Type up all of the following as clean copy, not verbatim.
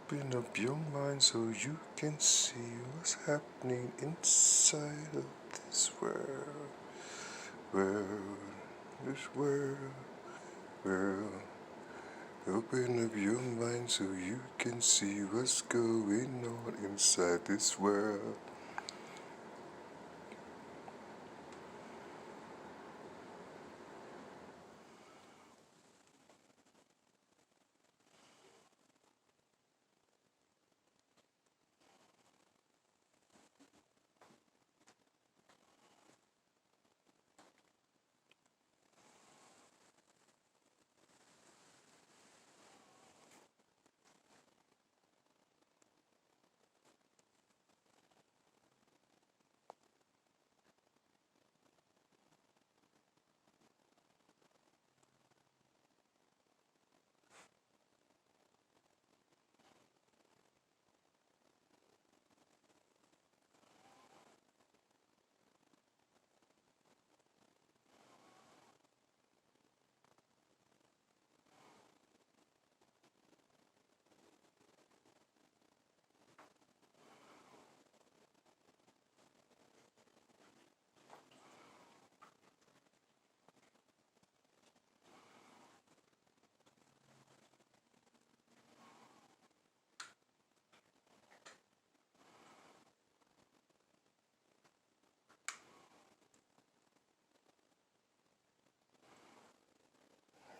Open up your mind so you can see what's happening inside of this world. World, this world. Open up your mind so you can see what's going on inside this world.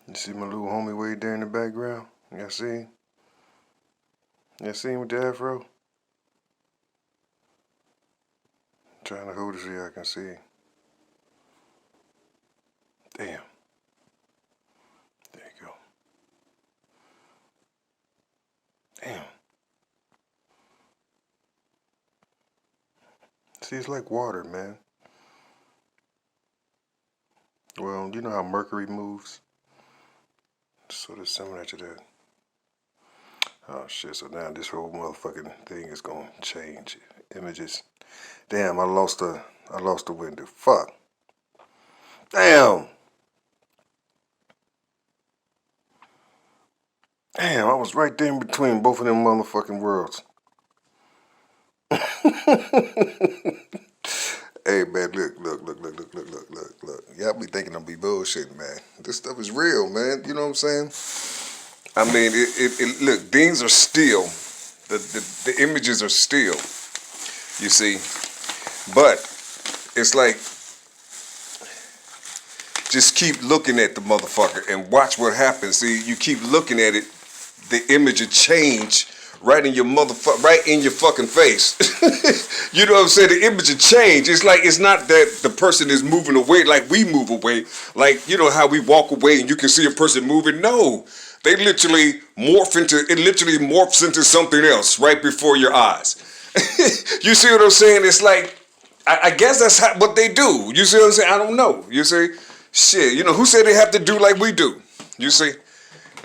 You see my little homie way there in the background? Y'all see? Y'all see him with the afro? Trying to hold it so y'all can see. Damn. There you go. Damn. See, it's like water, man. Well, you know how Mercury moves? Sort of similar to that. Oh shit, so now this whole motherfucking thing is gonna change. Images. Damn, I lost the window. Fuck. Damn. Damn, I was right there in between both of them motherfucking worlds. Hey man, look. Y'all be thinking I'm be bullshitting, man. This stuff is real, man. You know what I'm saying? I mean, look, things are still, the images are still, you see. But it's like, just keep looking at the motherfucker and watch what happens. See, you keep looking at it, the image will change right in your right in your fucking face. You know what I'm saying? The image will change. It's like, it's not that the person is moving away like we move away. Like, you know how we walk away and you can see a person moving? No. They literally it literally morphs into something else right before your eyes. You see what I'm saying? It's like, I guess that's what they do. You see what I'm saying? I don't know. You see? Shit, you know, who said they have to do like we do? You see?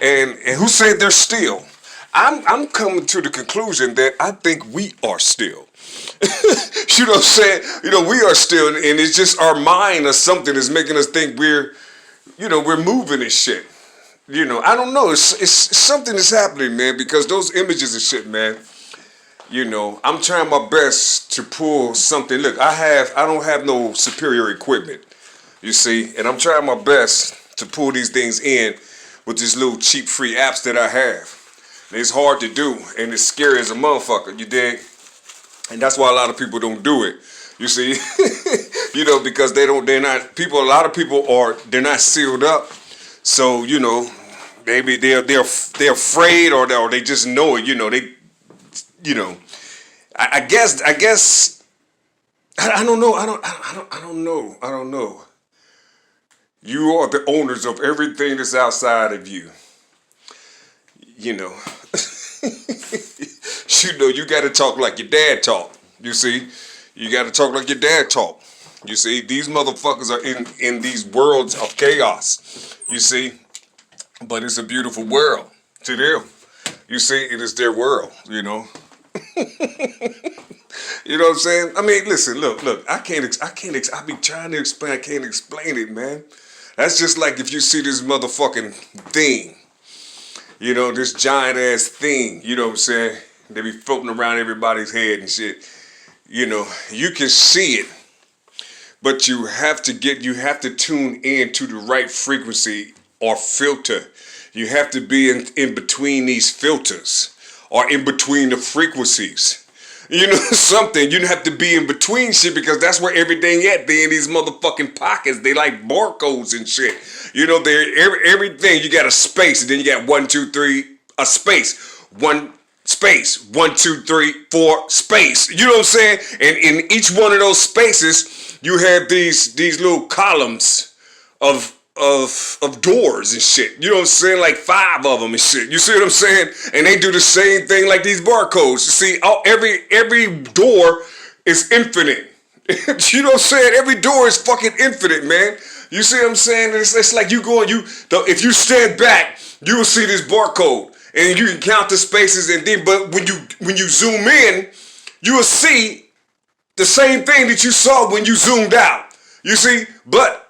And who said they're still? I'm coming to the conclusion that I think we are still. You know what I'm saying? You know, we are still, and it's just our mind or something is making us think we're moving and shit. You know, I don't know. It's something that's happening, man, because those images and shit, man. You know, I'm trying my best to pull something. Look, I don't have no superior equipment, you see, and I'm trying my best to pull these things in with these little cheap free apps that I have. And it's hard to do, and it's scary as a motherfucker, you dig? And that's why a lot of people don't do it. You see, you know, because they're not, a lot of people they're not sealed up. So, you know, maybe they're afraid or they just know it, you know, I guess, I don't know. I don't know. You are the owners of everything that's outside of you. You know, you know, you got to talk like your dad talk. You see, you got to talk like your dad talk. You see, these motherfuckers are in these worlds of chaos. You see, but it's a beautiful world to them. You see, it is their world. You know. You know what I'm saying? I mean, listen, look. I be trying to explain. I can't explain it, man. That's just like if you see this motherfucking thing, You know, this giant ass thing, you know what I'm saying? They be floating around everybody's head and shit. You know, you can see it, but you have to tune in to the right frequency or filter. You have to be in between these filters or in between the frequencies. You know, something, you have to be in between shit because that's where everything at. They in these motherfucking pockets. They like barcodes and shit. You know, they're everything. You got a space, and then you got 1, 2, 3, a space. One space. 1, 2, 3, 4, space. You know what I'm saying? And in each one of those spaces, you have these little columns of doors and shit. You know what I'm saying? Like 5 of them and shit. You see what I'm saying? And they do the same thing like these barcodes. You see, every door is infinite. You know what I'm saying? Every door is fucking infinite, man. You see what I'm saying? It's like if you stand back, you will see this barcode. And you can count the spaces and then, but when you zoom in, you will see the same thing that you saw when you zoomed out. You see? But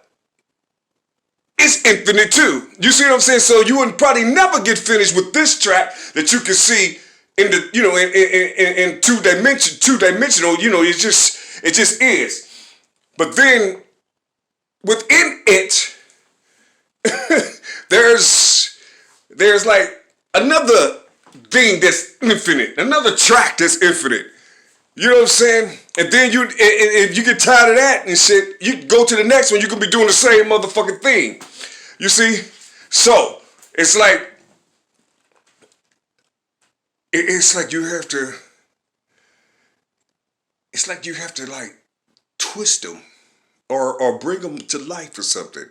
it's infinite too. You see what I'm saying? So you would probably never get finished with this track that you can see in the, you know, in two-dimensional, you know, it just is. But then within it, there's like another thing that's infinite, another track that's infinite. You know what I'm saying? And then if you get tired of that and shit, you go to the next one, you can be doing the same motherfucking thing. You see? So, it's like you have to, like twist them or bring them to life or something.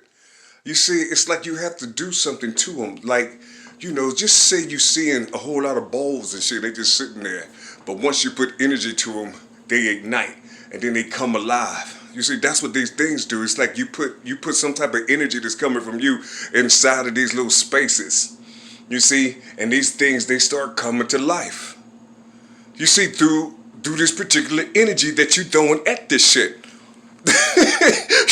You see, it's like you have to do something to them. Like, you know, just say you seeing a whole lot of balls and shit, they just sitting there. But once you put energy to them, they ignite and then they come alive. You see, that's what these things do. It's like you put some type of energy that's coming from you inside of these little spaces. You see, and these things, they start coming to life. You see, through this particular energy that you throwing at this shit.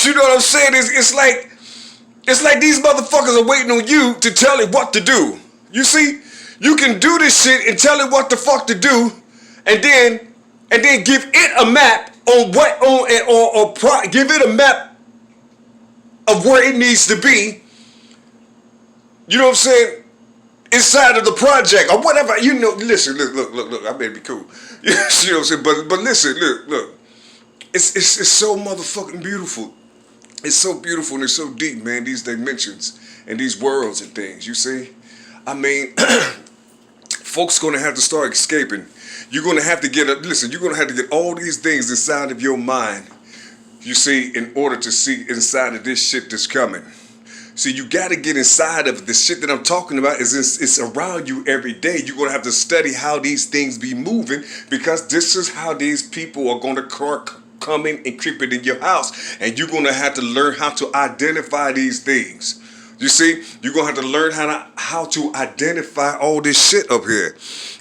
You know what I'm saying? It's like these motherfuckers are waiting on you to tell it what to do. You see, you can do this shit and tell it what the fuck to do, and then give it a map on give it a map of where it needs to be. You know what I'm saying? Inside of the project or whatever. You know, listen, look. I better be cool. You know what I'm saying? But listen, look. It's so motherfucking beautiful. It's so beautiful and it's so deep, man. These dimensions and these worlds and things. You see? I mean, folks gonna have to start escaping. You're gonna have to get you're gonna have to get all these things inside of your mind, you see, in order to see inside of this shit that's coming. See, you gotta get inside of it. The shit that I'm talking about it's around you every day. You're gonna have to study how these things be moving because this is how these people are gonna come in and creep it in your house. And you're gonna have to learn how to identify these things. You see, you're gonna have to learn how to identify all this shit up here.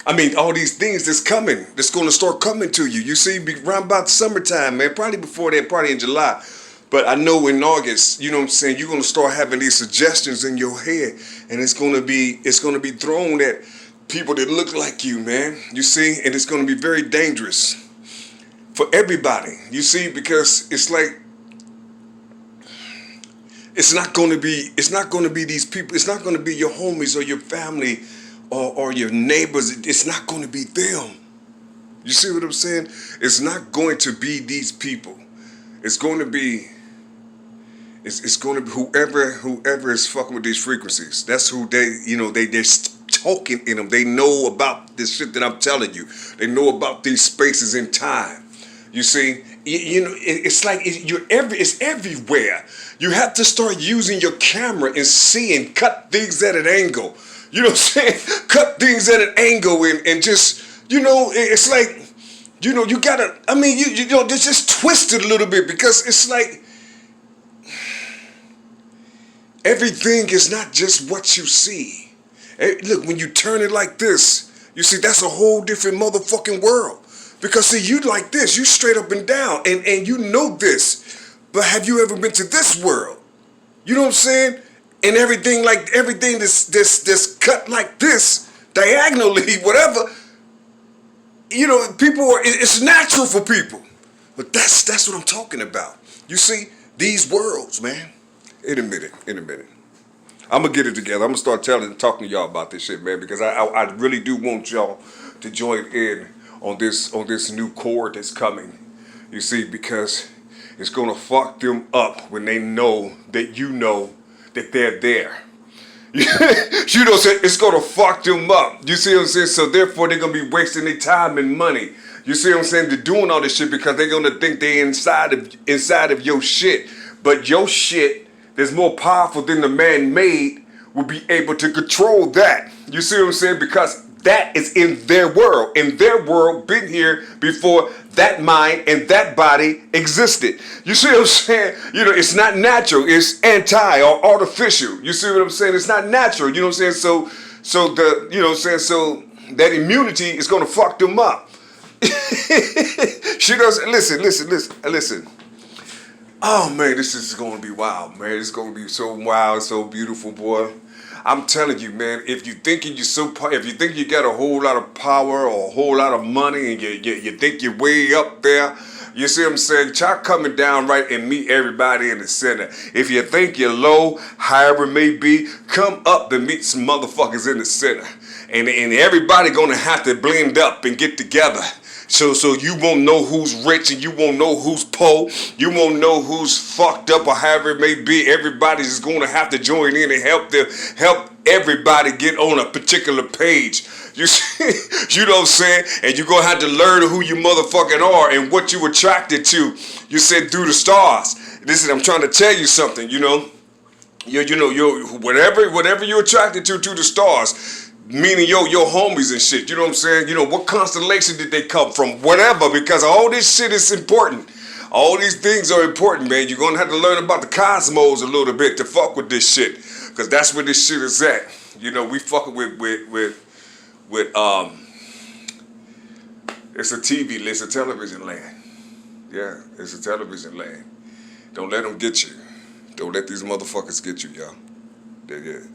I mean, all these things that's coming, that's gonna start coming to you. You see, around about summertime, man. Probably before that, probably in July. But I know in August, you know what I'm saying, you're gonna start having these suggestions in your head, and it's gonna be thrown at people that look like you, man. You see, and it's gonna be very dangerous for everybody. You see, because it's like it's not gonna be these people. It's not gonna be your homies or your family or your neighbors. It's not gonna be them. You see what I'm saying? It's not going to be these people. It's going to be whoever is fucking with these frequencies. That's who they're talking in them. They know about this shit that I'm telling you. They know about these spaces in time. You see, you know, it's like it's everywhere. You have to start using your camera and cut things at an angle. You know what I'm saying? Cut things at an angle and just, you know, it's like, you know, you gotta, I mean, you know, just twist it a little bit because it's like, everything is not just what you see. Look, when you turn it like this, you see, that's a whole different motherfucking world. Because see, you like this, you straight up and down, and you know this. But have you ever been to this world? You know what I'm saying? and everything this cut like this, diagonally, whatever. You know, it's natural for people. But that's what I'm talking about. You see, these worlds, man. In a minute. I'm gonna get it together. I'm gonna start talking to y'all about this shit, man, because I really do want y'all to join in on this new chord that's coming. You see, because it's gonna fuck them up when they know that you know that they're there. You know what I'm saying? It's gonna fuck them up. You see what I'm saying? So therefore they're gonna be wasting their time and money. You see what I'm saying? They're doing all this shit because they're gonna think they're inside of your shit. But your shit that's more powerful than the man-made will be able to control that. You see what I'm saying? Because that is in their world. In their world, been here before that mind and that body existed. You see what I'm saying? You know, it's not natural. It's anti or artificial. You see what I'm saying? It's not natural. You know what I'm saying? So that immunity is gonna fuck them up. You know, listen. Oh man, this is gonna be wild, man. It's gonna be so wild, so beautiful, boy. I'm telling you, man. If you think you got a whole lot of power or a whole lot of money, and you think you're way up there, you see what I'm saying? Try coming down right and meet everybody in the center. If you think you're low, however it may be, come up and meet some motherfuckers in the center, and everybody gonna have to blend up and get together. So you won't know who's rich and you won't know who's poor. You won't know who's fucked up or however it may be. Everybody's going to have to join in and help everybody get on a particular page. You see, you know what I'm saying? And you're going to have to learn who you motherfucking are and what you attracted to. You said through the stars. Listen, I'm trying to tell you something, you know. Whatever you're attracted to the stars. Meaning your homies and shit, you know what I'm saying? You know, what constellation did they come from? Whatever, because all this shit is important. All these things are important, man. You're gonna have to learn about the cosmos a little bit to fuck with this shit. Cause that's where this shit is at. You know, we fucking with it's a TV, it's a television land. Yeah, it's a television land. Don't let them get you. Don't let these motherfuckers get you, y'all. Yeah.